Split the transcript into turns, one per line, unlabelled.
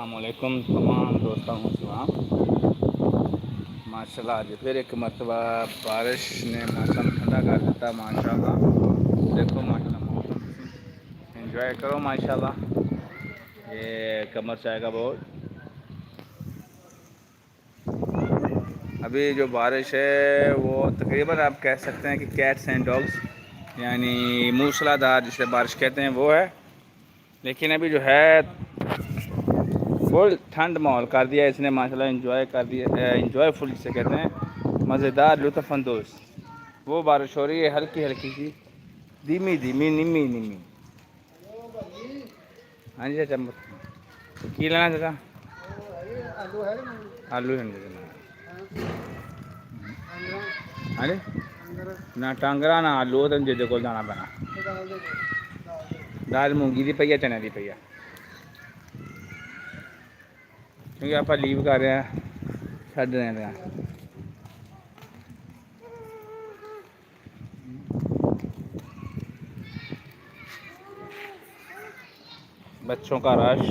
अस्सलामुअलैकुम तमाम दोस्तों को सलाम। माशाल्लाह आज फिर एक मरतबा बारिश ने मौसम ठंडा कर दिया माशाल्लाह। देखो माशाल्लाह मौसम एंजॉय करो माशाल्लाह। ये कमर चाहेगा बहुत। अभी जो बारिश है वो तकरीबन आप कह सकते हैं कि कैट्स एंड डॉग्स यानी मूसलाधार जिसे बारिश कहते हैं वो है, लेकिन अभी जो है फुल ठंड माहौल कर दिया इसने माशाल्लाह। एंजॉय कर दिया, एंजॉयफुल जिसे कहते हैं, मज़ेदार लुत्फ़अंदोज़ वो बारिश हो रही है, हल्की हल्की सी, धीमी धीमी निमी निमी। हाँ जी चाचा की लेना चाचा? आलू हैं हाँ जी ना टांगरा ना आलू तो जेदे को जाना पैना। दाल मूंगी दी पई है, चने दी पई है, क्योंकि आप लीव कर रहे हैं छड़ रहे हैं। बच्चों का रश